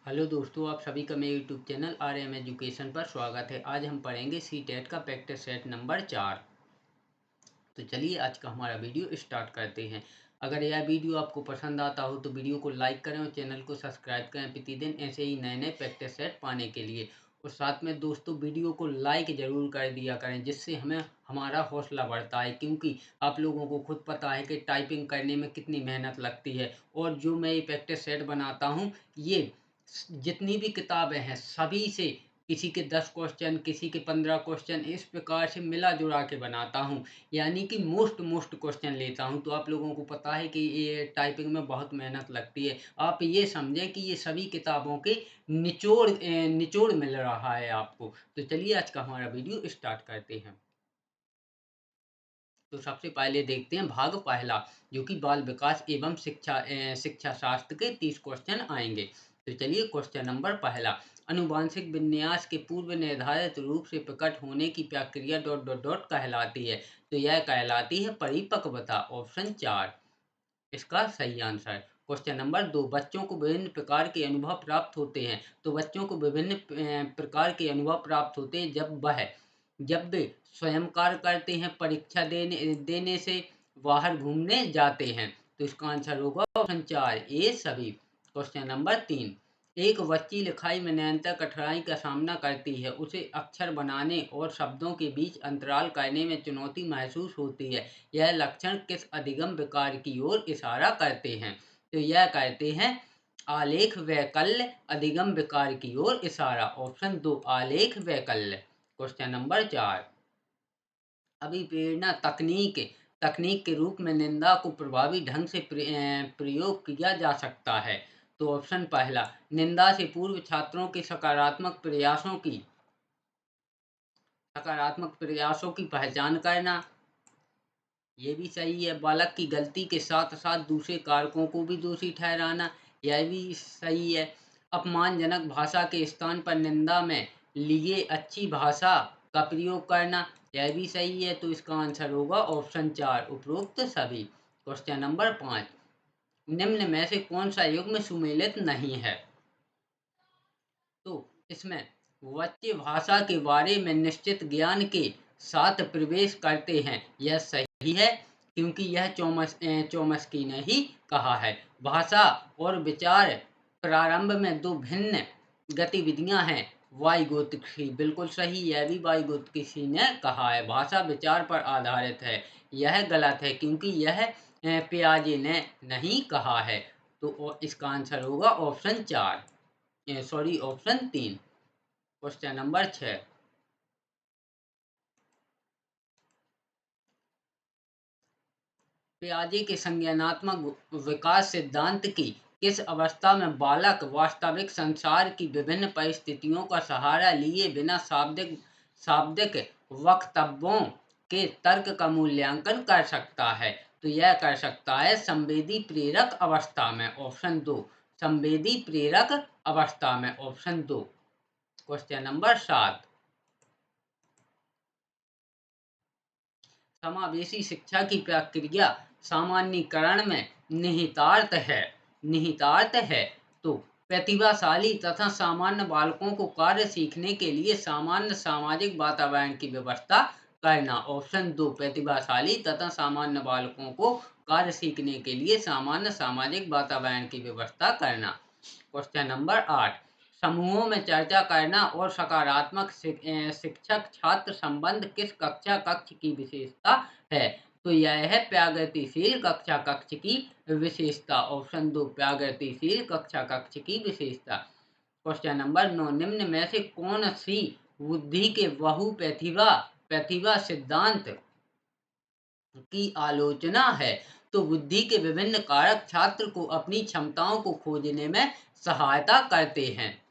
Hello दोस्तों, आप सभी का मेरे यूट्यूब चैनल RM एजुकेशन पर स्वागत है। आज हम पढ़ेंगे सी-टेट का प्रैक्टिस सेट नंबर 4। तो चलिए आज का हमारा वीडियो स्टार्ट करते हैं। अगर यह वीडियो आपको पसंद आता हो तो वीडियो को लाइक करें और चैनल को सब्सक्राइब करें प्रतिदिन ऐसे ही नए नए प्रैक्टिस सेट पाने के लिए। और साथ में दोस्तों वीडियो को लाइक ज़रूर कर दिया करें, जिससे हमें हमारा हौसला बढ़ता है, क्योंकि आप लोगों को खुद पता है कि टाइपिंग करने में कितनी मेहनत लगती है। और जो मैं ये प्रैक्टिस सेट बनाता हूँ, ये जितनी भी किताबें हैं सभी से किसी के 10 क्वेश्चन, किसी के 15 क्वेश्चन, इस प्रकार से मिला जुला के बनाता हूँ। यानी कि मोस्ट क्वेश्चन लेता हूँ। तो आप लोगों को पता है कि ये टाइपिंग में बहुत मेहनत लगती है। आप ये समझें कि ये सभी किताबों के निचोड़ मिल रहा है आपको। तो चलिए आज का हमारा वीडियो स्टार्ट करते हैं। तो सबसे पहले देखते हैं भाग पहला, जो कि बाल विकास एवं शिक्षा शास्त्र के 30 क्वेश्चन आएंगे। तो चलिए क्वेश्चन नंबर पहला, अनुवांशिक विन्यास के पूर्व निर्धारित रूप से प्रकट होने की प्रक्रिया डॉट डॉट डॉट कहलाती है। तो यह कहलाती है परिपक्वता। ऑप्शन 4 इसका सही आंसर। क्वेश्चन नंबर 2, बच्चों को विभिन्न प्रकार के अनुभव प्राप्त होते हैं। तो बच्चों को विभिन्न प्रकार के अनुभव प्राप्त होते हैं जब वे स्वयं कार्य करते हैं, परीक्षा देने देने से, बाहर घूमने जाते हैं। तो इसका आंसर होगा ऑप्शन 4 ए सभी। क्वेश्चन नंबर 3, एक बच्ची लिखाई में निरंतर कठिनाई का सामना करती है। उसे अक्षर बनाने और शब्दों के बीच अंतराल करने में चुनौती महसूस होती है। यह लक्षण किस अधिगम विकार की ओर इशारा करते हैं? तो यह कहते हैं आलेख वैकल्य अधिगम विकार की ओर इशारा। ऑप्शन 2 आलेख वैकल्य। क्वेश्चन नंबर 4, अभिप्रेरणा तकनीक तकनीक के रूप में निंदा को प्रभावी ढंग से प्रयोग किया जा सकता है। तो ऑप्शन पहला, निंदा से पूर्व छात्रों के सकारात्मक प्रयासों की पहचान करना। ये भी सही है। बालक की गलती के साथ साथ दूसरे कारकों को भी दोषी ठहराना। यह भी सही है। अपमानजनक भाषा के स्थान पर निंदा में लिए अच्छी भाषा का प्रयोग करना। यह भी सही है। तो इसका आंसर होगा ऑप्शन 4 उपरोक्त सभी। क्वेश्चन नंबर 5, निम्न में से कौन सा युग्म सुमेलित नहीं है? तो इसमें बच्चे भाषा के बारे में निश्चित ज्ञान के साथ प्रवेश करते हैं, यह सही है, क्योंकि यह चोमस्की ने ही कहा है। भाषा और विचार प्रारंभ में दो भिन्न गतिविधियां हैं। वाइगोत्स्की बिल्कुल सही, यह भी वाइगोत्स्की ने कहा है। भाषा विचार पर आधारित है, यह गलत है, क्योंकि यह पियाजे ने नहीं कहा है। तो इसका आंसर होगा option 4 sorry option 3। Question number 6, पियाजे के संज्ञानात्मक विकास सिद्धांत की किस अवस्था में बालक वास्तविक संसार की विभिन्न परिस्थितियों का सहारा लिए बिना शाब्दिक शाब्दिक वक्तव्यों के तर्क का मूल्यांकन कर सकता है? तो यह कर सकता है संवेदी प्रेरक अवस्था में। ऑप्शन 2 संवेदी प्रेरक अवस्था में। ऑप्शन 2। क्वेश्चन नंबर 7, समावेशी शिक्षा की प्रक्रिया सामान्यीकरण में निहितार्थ है। तो प्रतिभाशाली तथा सामान्य बालकों को कार्य सीखने के लिए सामान्य सामाजिक वातावरण की व्यवस्था करना। ऑप्शन 2 प्रतिभाशाली तथा सामान्य बालकों को कार्य सीखने के लिए सामान्य सामाजिक वातावरण की व्यवस्था करना। क्वेश्चन नंबर 8, समूहों में चर्चा करना और सकारात्मक शिक्षक छात्र संबंध किस कक्षा कक्ष की विशेषता है? तो यह है प्रगतिशील कक्षा कक्ष की विशेषता। ऑप्शन 2 प्रगतिशील कक्षा कक्ष की विशेषता। क्वेश्चन नंबर 9, निम्न में से कौन सी बुद्धि के बहु प्रतिभा सिद्धांत की आलोचना है? तो बुद्धि के विभिन्न कारक छात्र को अपनी क्षमताओं को खोजने में सहायता करते हैं।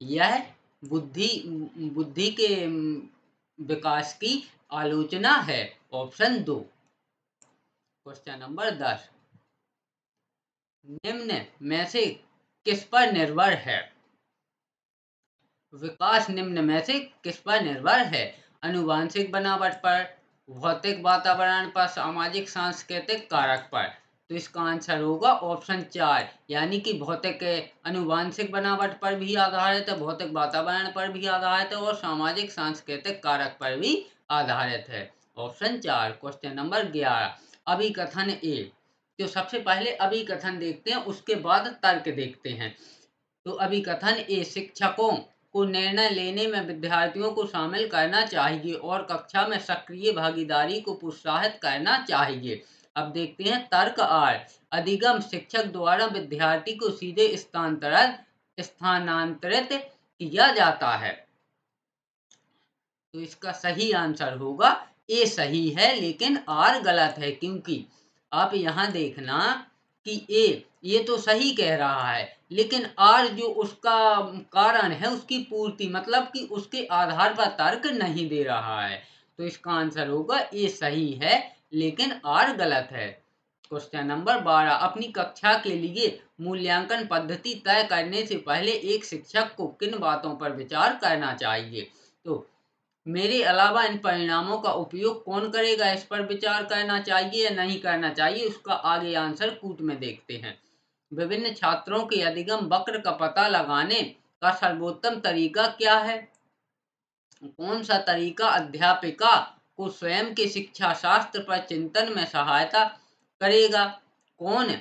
यह बुद्धि बुद्धि के विकास की आलोचना है। ऑप्शन 2। क्वेश्चन नंबर 10, निम्न में से किस पर निर्भर है? विकास निम्न में से किस पर निर्भर है? अनुवांशिक बनावट पर, भौतिक वातावरण पर, सामाजिक सांस्कृतिक कारक पर। तो इसका आंसर होगा ऑप्शन 4, यानी कि भौतिक अनुवांशिक बनावट पर भी आधारित है, भौतिक वातावरण पर भी आधारित है और सामाजिक सांस्कृतिक कारक पर भी आधारित है। ऑप्शन 4। क्वेश्चन नंबर 11, अभिकथन ए। तो सबसे पहले अभिकथन देखते हैं, उसके बाद तर्क देखते हैं। तो अभिकथन ए, शिक्षकों को निर्णय लेने में विद्यार्थियों को शामिल करना चाहिए और कक्षा में सक्रिय भागीदारी को प्रोत्साहित करना चाहिए। अब देखते हैं तर्क आर, अधिगम शिक्षक द्वारा विद्यार्थी को सीधे स्थानांतरित किया जाता है। तो इसका सही आंसर होगा ए सही है, लेकिन आर गलत है, क्योंकि आप यहाँ देखना कि ए ये तो सही कह रहा है, लेकिन आर जो उसका कारण है उसकी पूर्ति, मतलब कि उसके आधार पर तर्क नहीं दे रहा है। तो इसका आंसर होगा ए सही है, लेकिन आर गलत है। क्वेश्चन नंबर 12, अपनी कक्षा के लिए मूल्यांकन पद्धति तय करने से पहले एक शिक्षक को किन बातों पर विचार करना चाहिए। तो मेरे अलावा इन परिणामों का उपयोग कौन करेगा, इस पर विचार करना चाहिए या नहीं करना चाहिए, उसका आगे आंसर कूट में देखते हैं। विभिन्न छात्रों के अधिगम वक्र का पता लगाने का सर्वोत्तम तरीका क्या है। कौन सा तरीका अध्यापिका को स्वयं के शिक्षा शास्त्र पर चिंतन में सहायता करेगा। कौन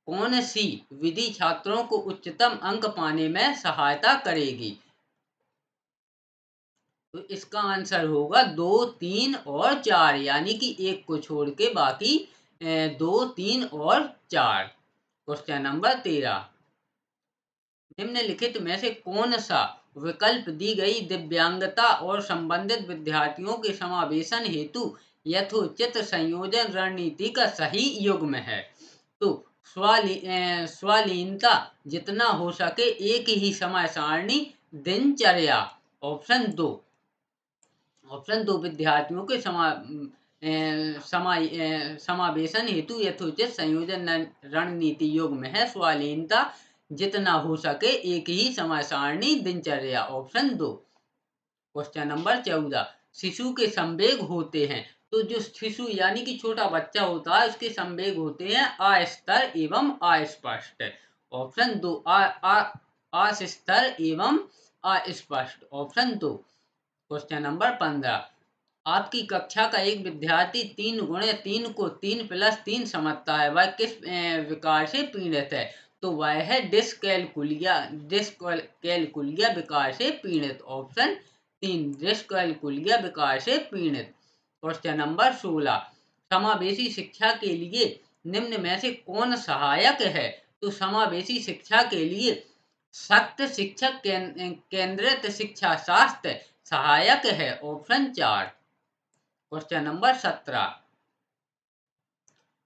कौन सी विधि छात्रों को उच्चतम अंक पाने में सहायता करेगी। तो इसका आंसर होगा 2, 3 और 4, यानी कि एक को छोड़ के बाकी 2, 3 और 4। क्वेश्चन नंबर 13, निम्नलिखित में से कौन सा विकल्प दी गई दिव्यांगता और संबंधित विद्यार्थियों के समावेशन हेतु यथोचित संयोजन रणनीति का सही युग्म है। तो स्वालीनता, जितना हो सके एक ही समय सारणी, दिनचर्या। ऑप्शन 2, विद्यार्थियों के समावेशन हेतु यथोचित संयोजन रणनीति युग्म है स्वालीनता, जितना हो सके एक ही समय सारणी, दिनचर्या। ऑप्शन 2। क्वेश्चन नंबर 14, शिशु के संवेग होते हैं। तो जो शिशु यानी कि छोटा बच्चा होता है, उसके संवेग होते हैं अस्तर एवं अस्पष्ट। ऑप्शन 2, अस्तर एवं अस्पष्ट। ऑप्शन 2। क्वेश्चन नंबर 15, आपकी कक्षा का एक विद्यार्थी 3 गुणे 3 को 3+3 समझता है, वह किस विकार से पीड़ित है। तो वह है डिस्कैलकुलिया विकार से पीड़ित। ऑप्शन 3, डिस्कैलकुलिया विकार से पीड़ित। क्वेश्चन नंबर 16, समावेशी शिक्षा के लिए निम्न में से कौन सहायक है। तो समावेशी शिक्षा के लिए सख्त शिक्षक केंद्रित शिक्षा शास्त्र सहायक है। ऑप्शन 4। क्वेश्चन नंबर 17,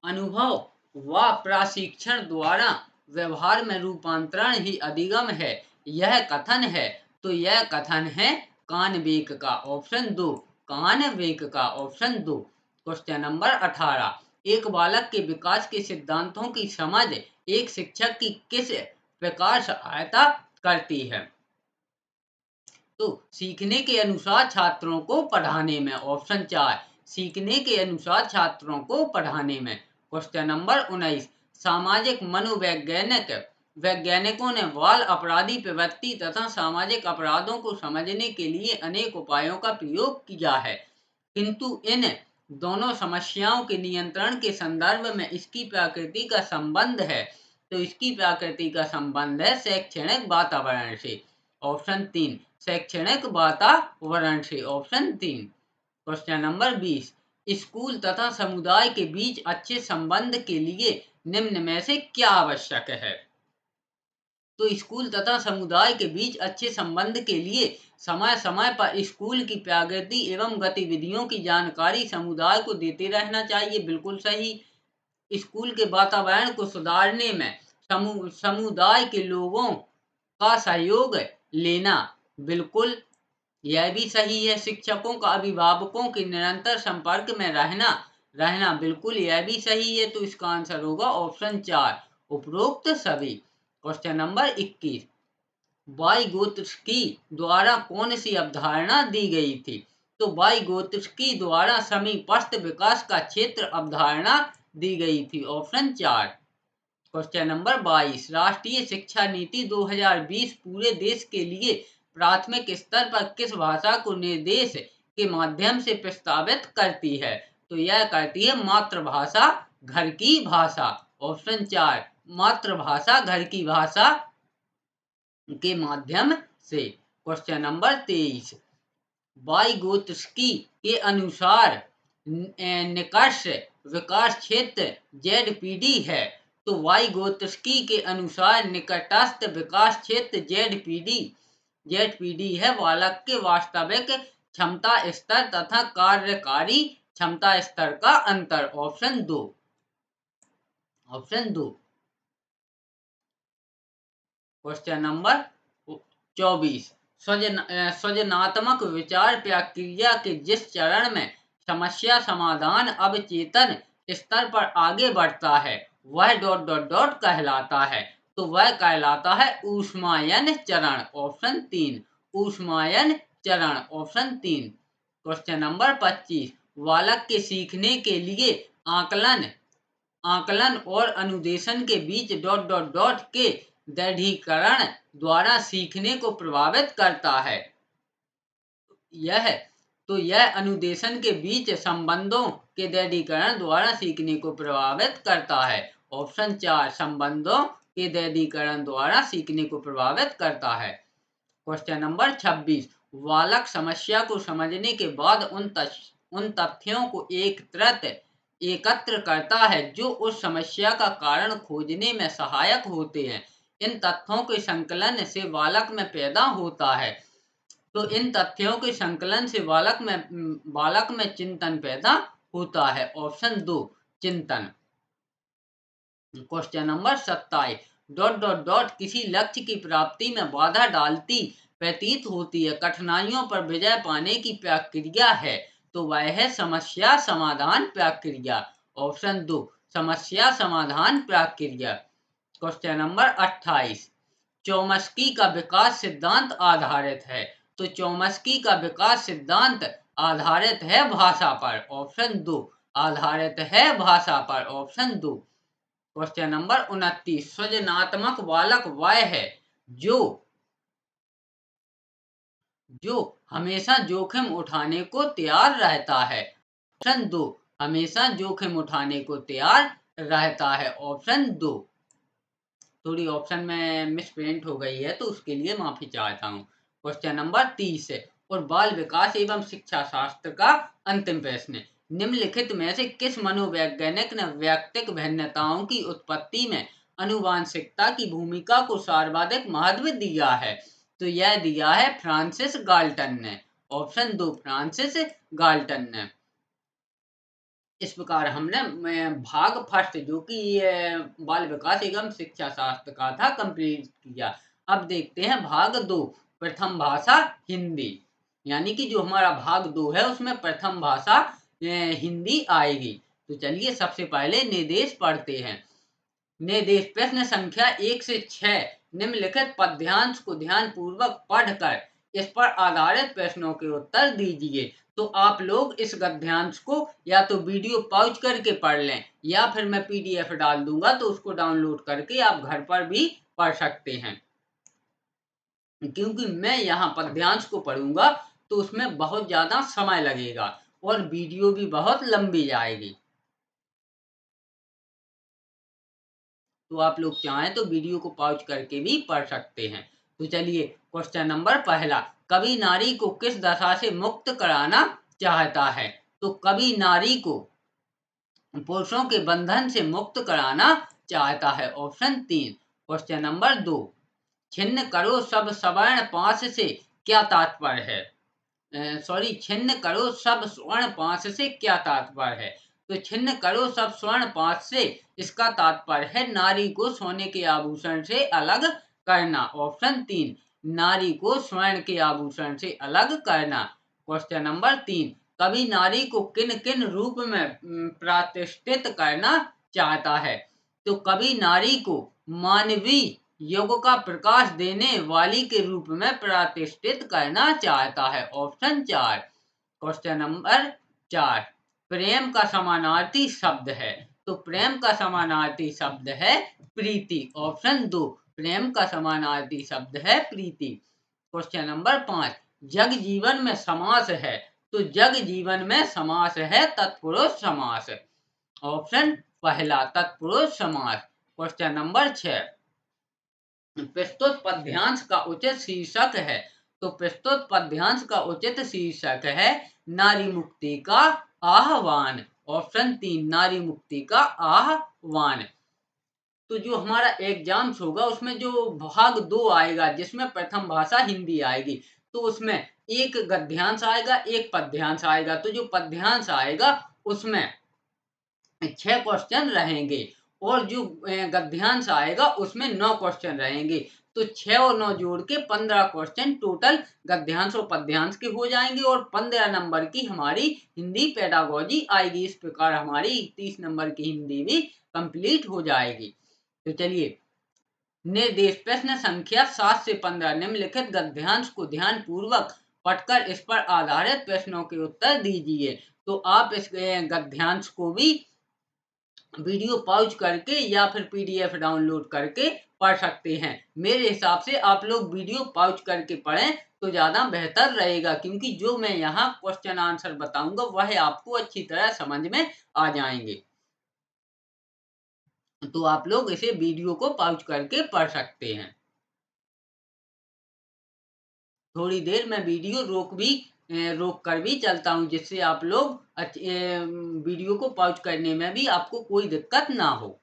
अनुभव व प्रशिक्षण द्वारा व्यवहार में रूपांतरण ही अधिगम है, यह कथन है। तो यह कथन है कानबेक का। ऑप्शन 2, कानबेक का। ऑप्शन 2। क्वेश्चन नंबर 18, एक बालक के विकास के सिद्धांतों की समझ एक शिक्षक की किस प्रकार सहायता करती है। तो सीखने के अनुसार छात्रों को पढ़ाने में। ऑप्शन 4, सीखने के अनुसार छात्रों को पढ़ाने में। क्वेश्चन नंबर 19, सामाजिक वैज्ञानिकों ने बाल अपराधी प्रवृत्ति तथा सामाजिक अपराधों को समझने के लिए अनेक उपायों का प्रयोग किया है, किंतु इन दोनों समस्याओं के नियंत्रण के संदर्भ में इसकी प्रकृति का संबंध है। तो इसकी प्रकृति का संबंध है शैक्षणिक वातावरण से। ऑप्शन 3, शैक्षणिक वातावरण से। ऑप्शन 3। क्वेश्चन नंबर 20, स्कूल तथा समुदाय के बीच अच्छे संबंध के लिए निम्न में से क्या आवश्यक है। तो स्कूल तथा समुदाय के बीच अच्छे संबंध के लिए समय समय पर स्कूल की प्रगति एवं गतिविधियों की जानकारी समुदाय को देते रहना चाहिए। बिल्कुल सही। स्कूल के वातावरण को सुधारने में समुदाय के लोगों का सहयोग लेना, बिल्कुल यह भी सही है। शिक्षकों का अभिभावकों के निरंतर संपर्क में रहना बिल्कुल यह भी सही है। तो इसका आंसर होगा ऑप्शन 4, उपरोक्त सभी। क्वेश्चन नंबर 21, वाइगोत्स्की द्वारा कौन सी अवधारणा दी गई थी। तो वाइगोत्स्की द्वारा समीपस्थ विकास का क्षेत्र अवधारणा दी गई थी? ऑप्शन 4। क्वेश्चन नंबर 22, राष्ट्रीय शिक्षा नीति 2020 पूरे देश के लिए प्राथमिक स्तर पर किस भाषा को निर्देश के माध्यम से प्रस्तावित करती है? तो यह करती है मातृभाषा घर की भाषा। ऑप्शन 4, मातृभाषा घर की भाषा के माध्यम से। क्वेश्चन नंबर 23, वाइगोत्स्की के अनुसार निष्कर्ष विकास क्षेत्र ZPD है। तो वाइगोत्स्की के अनुसार निकटस्थ विकास क्षेत्र ZPD है बालक के वास्तविक क्षमता स्तर तथा कार्यकारी क्षमता स्तर का अंतर। ऑप्शन 2। ऑप्शन 2। क्वेश्चन नंबर 24, सृजनात्मक विचार प्रक्रिया के जिस चरण में समस्या समाधान अवचेतन स्तर पर आगे बढ़ता है वह ... कहलाता है। तो वह कहलाता है ऊष्मायन चरण। ऑप्शन 3, ऊष्मायन चरण। ऑप्शन 3। क्वेश्चन नंबर 25, बालक के सीखने के लिए आकलन और अनुदेशन के बीच ... के दृढ़ीकरण द्वारा सीखने को प्रभावित करता है। यह अनुदेशन के बीच संबंधों के दृढ़ीकरण द्वारा सीखने को प्रभावित करता है। ऑप्शन 4, संबंधों के दृढ़ीकरण द्वारा सीखने को प्रभावित करता है। क्वेश्चन नंबर 26, बालक समस्या को समझने के बाद उन तथ्यों को एकत्र करता है जो उस समस्या का कारण खोजने में सहायक होते हैं। इन तथ्यों के संकलन से बालक में पैदा होता है। तो इन तथ्यों के संकलन से बालक में चिंतन पैदा होता है। ऑप्शन 2, चिंतन। क्वेश्चन नंबर 27, ... किसी लक्ष्य की प्राप्ति में बाधा डालती प्रतीत होती है, कठिनाइयों पर विजय पाने की प्रक्रिया है। तो वह है समस्या समाधान प्रक्रिया। ऑप्शन 2, समस्या समाधान प्रक्रिया। क्वेश्चन नंबर 28, चोम्स्की का विकास सिद्धांत आधारित है। तो चोम्स्की का विकास सिद्धांत आधारित है भाषा पर। ऑप्शन 2, आधारित है भाषा पर। ऑप्शन 2। क्वेश्चन नंबर 29, सृजनात्मक बालक वह है जो हमेशा जोखिम उठाने को तैयार रहता है। ऑप्शन 2, हमेशा जोखिम उठाने को तैयार रहता है। ऑप्शन 2। थोड़ी ऑप्शन में मिसप्रिंट हो गई है तो उसके लिए माफी चाहता हूँ। क्वेश्चन नंबर 30 और बाल विकास एवं शिक्षा शास्त्र का अंतिम प्रश्न, निम्नलिखित में से किस मनोवैज्ञानिक ने व्यक्तिक भिन्नताओं की उत्पत्ति में आनुवांशिकता की भूमिका को सर्वाधिक महत्व दिया है? तो यह दिया है फ्रांसिस गाल्टन ने। ऑप्शन 2, फ्रांसिस गाल्टन ने। इस प्रकार हमने भाग फर्स्ट जो कि बाल विकास एवं शिक्षा शास्त्र का था कंप्लीट किया। अब देखते हैं भाग 2, प्रथम भाषा हिंदी। यानी कि जो हमारा भाग 2 है उसमें प्रथम भाषा हिंदी आएगी। तो चलिए सबसे पहले निर्देश पढ़ते हैं। निर्देश, प्रश्न संख्या 1 से 6 निम्नलिखित पद्यांश को ध्यान पूर्वक पढ़कर इस पर आधारित प्रश्नों के उत्तर दीजिए। तो आप लोग इस गद्यांश को या तो वीडियो पॉज करके पढ़ लें या फिर मैं PDF डाल दूंगा तो उसको डाउनलोड करके आप घर पर भी पढ़ सकते हैं। क्योंकि मैं यहाँ पद्यांश को पढ़ूंगा तो उसमें बहुत ज्यादा समय लगेगा और वीडियो भी बहुत लंबी जाएगी। तो आप लोग चाहें तो वीडियो को पॉज करके भी पढ़ सकते हैं। तो चलिए क्वेश्चन नंबर पहला, कवि नारी को किस दशा से मुक्त कराना चाहता है? तो कवि नारी को पुरुषों के बंधन से मुक्त कराना चाहता है। ऑप्शन 3। क्वेश्चन नंबर 2, छिन्न करो सब सवर्ण पाश से क्या तात्पर्य है? छिन्न करो सब स्वर्ण पाश से क्या तात्पर्य है? तो छिन्न करो सब स्वर्ण पाश से इसका तात्पर्य है नारी को सोने के आभूषण से अलग करना। ऑप्शन 3, नारी को स्वर्ण के आभूषण से अलग करना। क्वेश्चन नंबर 3, कवि नारी को किन किन रूप में प्रतिष्ठित करना चाहता है? तो कवि नारी को मानवीय युग का प्रकाश देने वाली के रूप में प्रतिष्ठित करना चाहता है। ऑप्शन 4। क्वेश्चन नंबर 4, प्रेम का समानार्थी शब्द है? तो प्रेम का समानार्थी शब्द है प्रीति। ऑप्शन 2, प्रेम का समानार्थी शब्द है प्रीति। क्वेश्चन नंबर 5, जग जीवन में समास है, तो जग जीवन में समास है तत्पुरुष समास। ऑप्शन पहला, तत्पुरुष समास। क्वेश्चन नंबर 6, प्रस्तुत पद्यांश का उचित शीर्षक है, तो प्रस्तुत पद्यांश का उचित शीर्षक है नारी मुक्ति का आह्वान। ऑप्शन 3, नारी मुक्ति का आह्वान। तो जो हमारा एग्जाम्स होगा उसमें जो भाग 2 आएगा, जिसमें प्रथम भाषा हिंदी आएगी, तो उसमें एक गद्यांश आएगा, एक पद्यांश आएगा। तो जो पद्यांश आएगा उसमें 6 क्वेश्चन रहेंगे और जो गद्यांश आएगा उसमें 9 क्वेश्चन रहेंगे। तो 6 और 9 जोड़ के 15 क्वेश्चन टोटल गद्यांश और पद्यांश के हो जाएंगे और 15 नंबर की हमारी हिंदी पेडागोजी आएगी। इस प्रकार हमारी 30 नंबर की हिंदी भी कंप्लीट हो जाएगी। तो चलिए, निर्देश प्रश्न संख्या 7 से 15 निम्नलिखित गद्यांश को ध्यान पूर्वक पढ़कर इस पर आधारित प्रश्नों के उत्तर दीजिए। तो आप इस गद्यांश को भी वीडियो पॉज करके या फिर पीडीएफ डाउनलोड करके पढ़ सकते हैं। मेरे हिसाब से आप लोग वीडियो पॉज करके पढ़ें तो ज़्यादा बेहतर रहेगा, क्योंकि जो मैं यहाँ क्वेश्चन आंसर बताऊंगा वह आपको अच्छी तरह समझ में आ जाएंगे। तो आप लोग इसे वीडियो को पॉज करके पढ़ सकते हैं। थोड़ी देर मैं वीडियो रोक कर भी चलता हूँ, जिससे आप लोग वीडियो को पॉज करने में भी आपको कोई दिक्कत ना हो।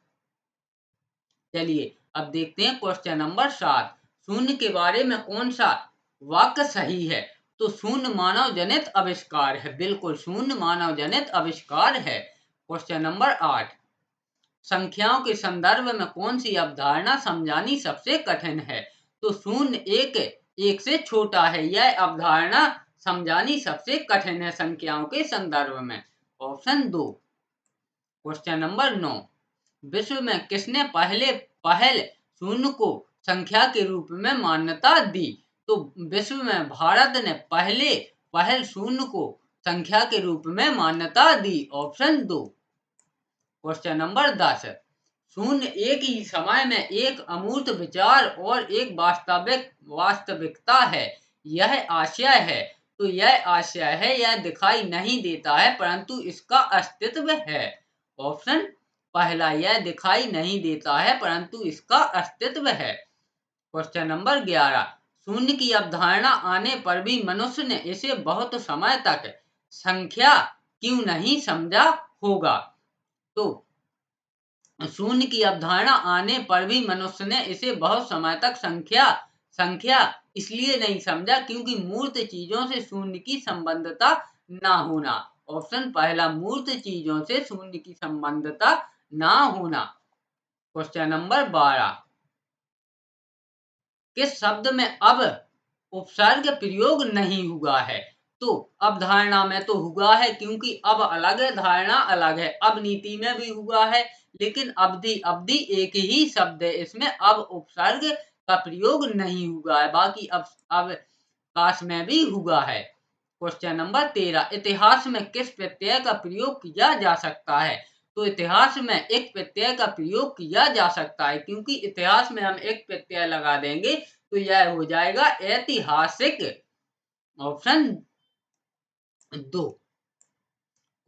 चलिए अब देखते हैं क्वेश्चन नंबर 7, शून्य के बारे में कौन सा वाक्य सही है? तो शून्य मानव जनित आविष्कार है, बिल्कुल शून्य मानव जनित आविष्कार है। क्वेश्चन नंबर 8, संख्याओं के संदर्भ में कौन सी अवधारणा समझानी सबसे कठिन है? तो शून्य एक से छोटा है, यह अवधारणा समझानी सबसे कठिन है संख्याओं के संदर्भ में। ऑप्शन 2। क्वेश्चन नंबर 9, विश्व में किसने पहल शून्य को संख्या के रूप में मान्यता दी? तो विश्व में भारत ने पहल शून्य को संख्या के रूप में मान्यता दी। ऑप्शन 2। क्वेश्चन नंबर 10, शून्य एक ही समय में एक अमूर्त विचार और एक वास्तविकता है, यह आशय है। तो यह आशय है, यह दिखाई नहीं देता है परंतु इसका अस्तित्व है। ऑप्शन पहला, यह दिखाई नहीं देता है परंतु इसका अस्तित्व है। क्वेश्चन नंबर 11, शून्य की अवधारणा आने पर भी मनुष्य ने इसे बहुत समय तक संख्या क्यों नहीं समझा होगा? तो शून्य की अवधारणा आने पर भी मनुष्य ने इसे बहुत समय तक संख्या इसलिए नहीं समझा क्योंकि मूर्त चीजों से शून्य की संबंधता ना होना। ऑप्शन पहला, मूर्त चीजों से शून्य की संबंधता ना होना। क्वेश्चन नंबर 12, किस शब्द में अब उपसर्ग प्रयोग नहीं हुआ है? तो अब धारणा में तो हुआ है, क्योंकि अब अलग है, धारणा अलग है। अब नीति में भी हुआ है, लेकिन अवधि एक ही शब्द है, इसमें अब उपसर्ग का प्रयोग नहीं हुआ है। बाकी अब काश में भी हुआ है। क्वेश्चन नंबर 13, इतिहास में किस प्रत्यय का प्रयोग किया जा सकता है? तो इतिहास में एक प्रत्यय का प्रयोग किया जा सकता है, क्योंकि इतिहास में हम एक प्रत्यय लगा देंगे तो यह हो जाएगा ऐतिहासिक। ऑप्शन 2।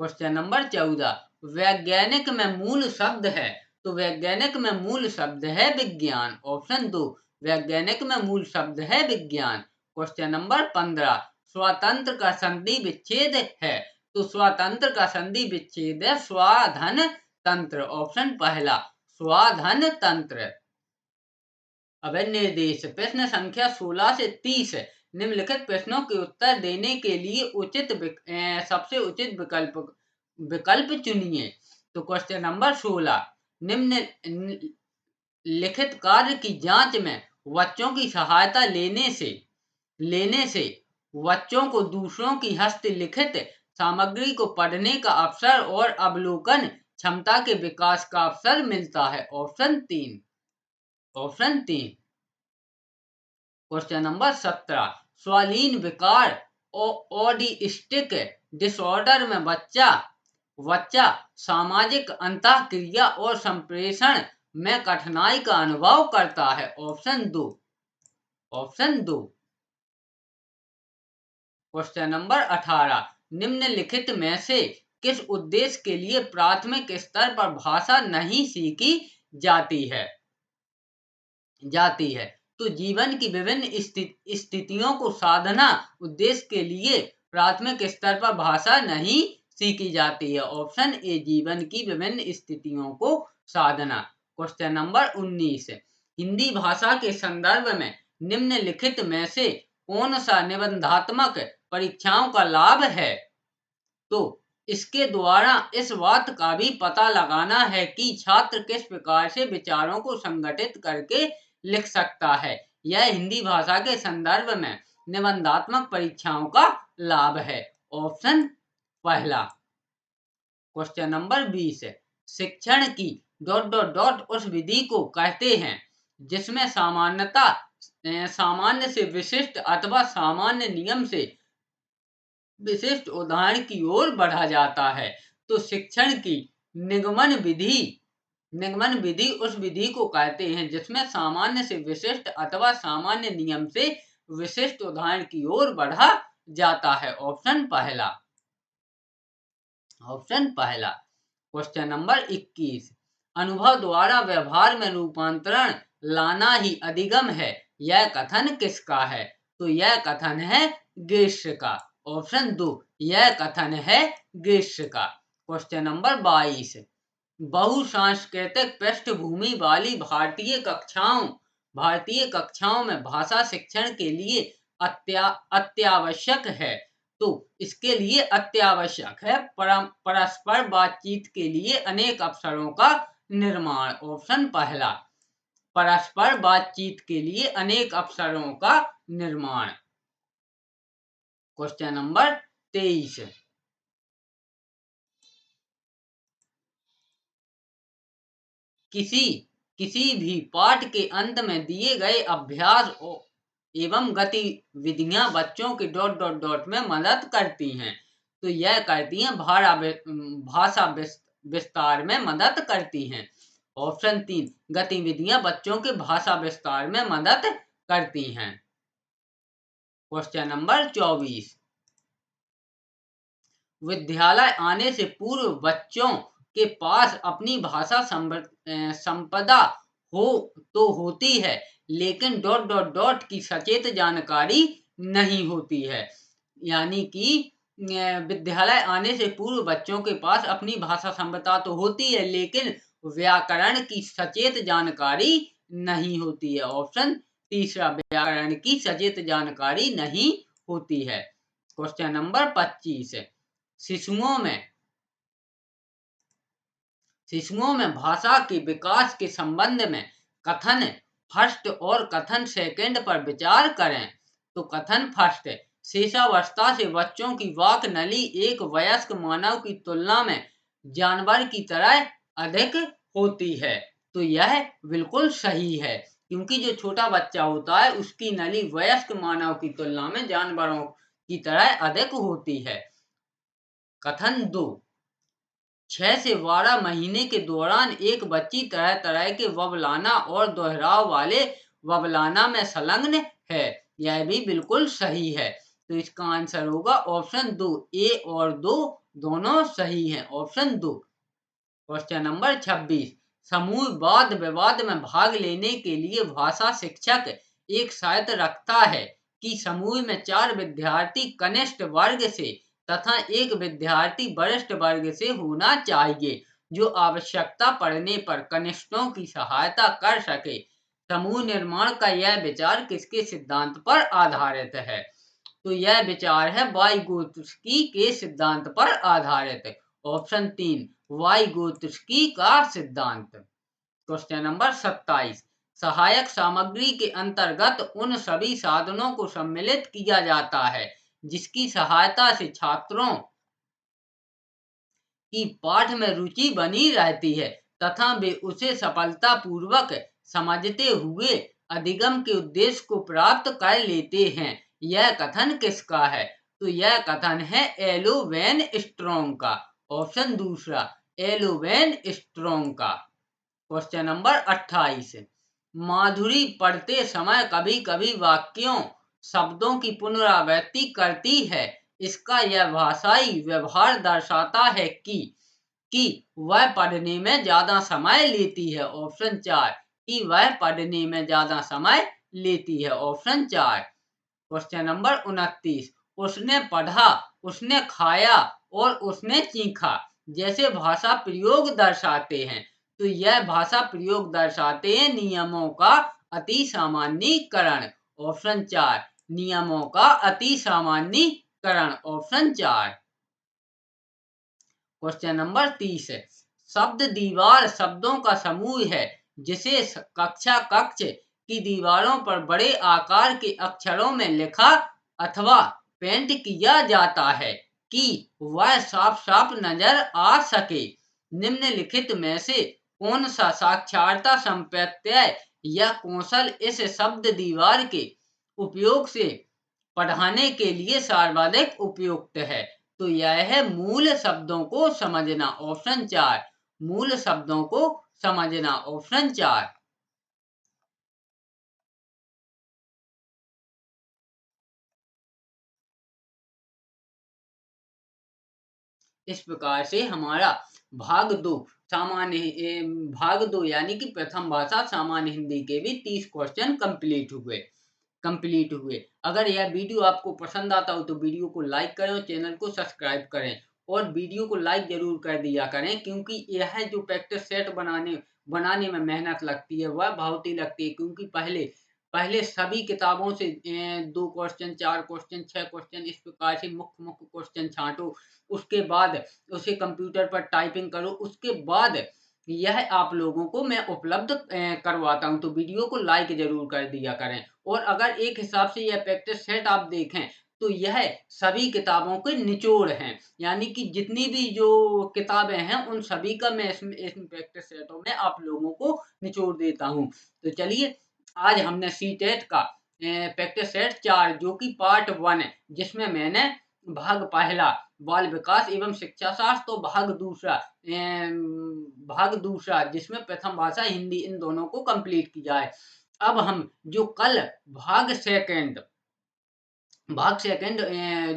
क्वेश्चन नंबर 14, वैज्ञानिक में मूल शब्द है, तो वैज्ञानिक में मूल शब्द है विज्ञान। ऑप्शन 2, वैज्ञानिक में मूल शब्द है विज्ञान। क्वेश्चन नंबर 15, स्वातंत्र का संधि विच्छेद है, तो स्वातंत्र का संधि विच्छेद है स्वाधन तंत्र। ऑप्शन पहला, स्वाधन तंत्र। अब निर्देश प्रश्न संख्या 16 से 30 निम्नलिखित प्रश्नों के उत्तर देने के लिए सबसे उचित विकल्प चुनिए। तो क्वेश्चन नंबर 16, निम्नलिखित कार्य की जांच में बच्चों की सहायता लेने से बच्चों को दूसरों की हस्तलिखित सामग्री को पढ़ने का अवसर और अवलोकन क्षमता के विकास का अवसर मिलता है। ऑप्शन 3। क्वेश्चन नंबर 17, स्वालीन विकार ऑटिस्टिक डिसऑर्डर में बच्चा बच्चा सामाजिक अंतःक्रिया और संप्रेषण में कठिनाई का अनुभव करता है। ऑप्शन 2। क्वेश्चन नंबर 18, निम्नलिखित में से किस उद्देश्य के लिए प्राथमिक स्तर पर भाषा नहीं सीखी जाती है? तो जीवन की विभिन्न स्थितियों को साधना उद्देश्य के लिए प्राथमिक स्तर पर भाषा नहीं सीखी जाती है। ऑप्शन ए, जीवन की विभिन्न स्थितियों को साधना। क्वेश्चन नंबर 19, हिंदी भाषा के संदर्भ में निम्नलिखित में से कौन सा निबंधात्मक परीक्षाओं का लाभ है? तो इसके द्वारा इस बात का भी पता लगाना है कि छात्र किस प्रकार से विचारों को संगठित करके लिख सकता है। यह हिंदी भाषा के संदर्भ में निबंधात्मक परीक्षाओं का लाभ है। ऑप्शन पहला। क्वेश्चन नंबर 20, शिक्षण की ... उस विधि को कहते हैं जिसमें सामान्य से विशिष्ट अथवा सामान्य नियम से विशिष्ट उदाहरण की ओर बढ़ा जाता है। तो शिक्षण की निगमन विधि उस विधि को कहते हैं जिसमें सामान्य से विशिष्ट अथवा सामान्य नियम से विशिष्ट उदाहरण की ओर बढ़ा जाता है। ऑप्शन पहला। क्वेश्चन नंबर 21, अनुभव द्वारा व्यवहार में रूपांतरण लाना ही अधिगम है, यह कथन किसका है? तो यह कथन है ग्रीष्म का। ऑप्शन 2, यह कथन है ग्रीष्म का। क्वेश्चन नंबर 22, बहुसांस्कृतिक पृष्ठभूमि वाली भारतीय कक्षाओं में भाषा शिक्षण के लिए अत्यावश्यक है। तो इसके लिए अत्यावश्यक है परस्पर बातचीत के लिए अनेक अवसरों का निर्माण। ऑप्शन पहला, परस्पर बातचीत के लिए अनेक अवसरों का निर्माण। क्वेश्चन नंबर 23, किसी भी पाठ के अंत में दिए गए अभ्यास एवं गतिविधियां बच्चों के ... में मदद करती हैं। तो यह करती हैं भाषा विस्तार में मदद करती हैं। ऑप्शन 3, गतिविधियां बच्चों के भाषा विस्तार में मदद करती हैं। क्वेश्चन नंबर 24, विद्यालय आने से पूर्व बच्चों के पास अपनी भाषा संपदा होती है, लेकिन ... की सचेत जानकारी नहीं होती है। यानी कि विद्यालय आने से पूर्व बच्चों के पास अपनी भाषा संपदा तो होती है, लेकिन व्याकरण की सचेत जानकारी नहीं होती है। ऑप्शन तीसरा, व्याकरण की सचेत जानकारी नहीं होती है। क्वेश्चन नंबर 25, शिशुओं में भाषा के विकास के संबंध में कथन फर्स्ट और कथन सेकंड पर विचार करें। तो कथन फर्स्ट, शिशुअवस्था से बच्चों की वाक नली एक वयस्क मानव की तुलना में जानवर की तरह अधिक होती है। तो यह बिल्कुल सही है, क्योंकि जो छोटा बच्चा होता है उसकी नली वयस्क मानव की तुलना में जानवरों की तरह अधिक होती है। कथन 2, 6 से 12 महीने के दौरान एक बच्ची तरह तरह के वबलाना और दोहराव वाले वबलाना में संलग्न है। यह भी बिल्कुल सही है। तो इसका आंसर होगा ऑप्शन 2, ए और 2 दोनों सही हैं। ऑप्शन 2। क्वेश्चन नंबर 26, समूह वाद विवाद में भाग लेने के लिए भाषा शिक्षक एक शर्त रखता है कि समूह में 4 विद्यार्थी कनिष्ठ वर्ग से तथा एक विद्यार्थी वरिष्ठ वर्ग से होना चाहिए, जो आवश्यकता पड़ने पर कनिष्ठों की सहायता कर सके। समूह निर्माण का यह विचार किसके सिद्धांत पर आधारित है? तो यह विचार है वाइगोत्स्की के सिद्धांत पर आधारित है। ऑप्शन 3, वाइगोत्स्की का सिद्धांत। क्वेश्चन नंबर 27, सहायक सामग्री के अंतर्गत उन सभी साधनों को सम्मिलित किया जाता है जिसकी सहायता से छात्रों की पाठ में रुचि बनी रहती है तथा वे उसे सफलतापूर्वक समझते हुए अधिगम के उद्देश्य को प्राप्त कर लेते हैं। यह कथन किसका है? तो यह कथन है एलो वैन स्ट्रॉन्ग का। ऑप्शन दूसरा एलोवेन स्ट्रोंग का। क्वेश्चन नंबर 28, माधुरी पढ़ते समय कभी कभी वाक्यों शब्दों की पुनरावृत्ति करती है, इसका यह भाषाई व्यवहार दर्शाता है कि वह पढ़ने में ज्यादा समय लेती है। ऑप्शन 4 कि वह पढ़ने में ज्यादा समय लेती है। ऑप्शन 4। क्वेश्चन नंबर 29, उसने पढ़ा, उसने खाया और उसने चीखा जैसे भाषा प्रयोग दर्शाते हैं, तो यह भाषा प्रयोग दर्शाते हैं नियमों का अति सामान्यीकरण। ऑप्शन 4 नियमों का अति सामान्यीकरण। ऑप्शन 4। क्वेश्चन नंबर 30 है, शब्द दीवार शब्दों का समूह है जिसे कक्षा कक्ष की दीवारों पर बड़े आकार के अक्षरों में लिखा अथवा पेंट किया जाता है कि वह साफ साफ नजर आ सके। निम्नलिखित में से कौन सा साक्षरता संप्रत्यय या कौशल इस शब्द दीवार के उपयोग से पढ़ाने के लिए सर्वाधिक उपयुक्त है? तो यह है मूल शब्दों को समझना। ऑप्शन 4 मूल शब्दों को समझना। ऑप्शन 4। इस प्रकार से हमारा भाग दो भाग दो यानी कि प्रथम भाषा सामान्य हिंदी के भी 30 क्वेश्चन कंप्लीट हुए। अगर यह वीडियो आपको पसंद आता हो तो वीडियो को लाइक करें और चैनल को सब्सक्राइब करें, और वीडियो को लाइक जरूर कर दिया करें, क्योंकि यह जो प्रैक्टिस सेट बनाने में मेहनत लगती है वह बहुत ही लगती है। क्योंकि पहले पहले सभी किताबों से 2 क्वेश्चन, 4 क्वेश्चन, 6 क्वेश्चन इस प्रकार से मुख्य मुख्य क्वेश्चन छांटो, उसके बाद उसे कंप्यूटर पर टाइपिंग करो, उसके बाद यह आप लोगों को मैं उपलब्ध करवाता हूं। तो वीडियो को लाइक जरूर कर दिया करें। और अगर एक हिसाब से यह प्रैक्टिस सेट आप देखें तो यह सभी किताबों के निचोड़ हैं, यानी कि जितनी भी जो किताबें हैं उन सभी का मैं इसमें प्रैक्टिस सेटों में आप लोगों को निचोड़ देता हूं। तो चलिए, आज हमने सी टेट का प्रैक्टिस सेट 4 जो कि पार्ट 1 है, जिसमें मैंने भाग पहला बाल विकास एवं शिक्षा शास्त्र, तो भाग दूसरा जिसमें प्रथम भाषा हिंदी, इन दोनों को कंप्लीट किया है। अब हम जो कल भाग सेकंड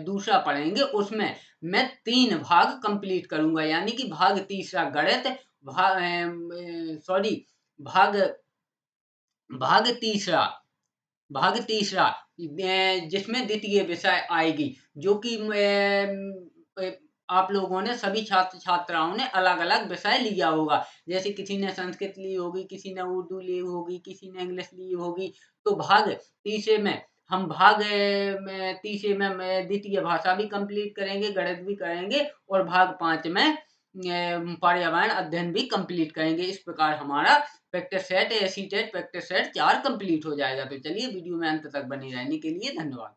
दूसरा पढ़ेंगे, उसमें मैं 3 भाग कंप्लीट करूंगा, यानी कि भाग तीसरा गणित, सॉरी भाग भाग तीसरा भाग तीसरा जिसमें द्वितीय विषय आएगी, जो कि आप लोगों ने सभी छात्र छात्राओं ने अलग अलग विषय लिया होगा। जैसे किसी ने संस्कृत ली होगी, किसी ने उर्दू ली होगी, किसी ने इंग्लिश ली होगी। तो भाग तीसरे में हम तीसरे में द्वितीय भाषा भी कंप्लीट करेंगे, गणित भी करेंगे, और भाग 5 में पर्यावरण अध्ययन भी कंप्लीट करेंगे। इस प्रकार हमारा practice set C TET practice set 4 complete हो जाएगा। तो चलिए, वीडियो में अंत तक बने रहने के लिए धन्यवाद।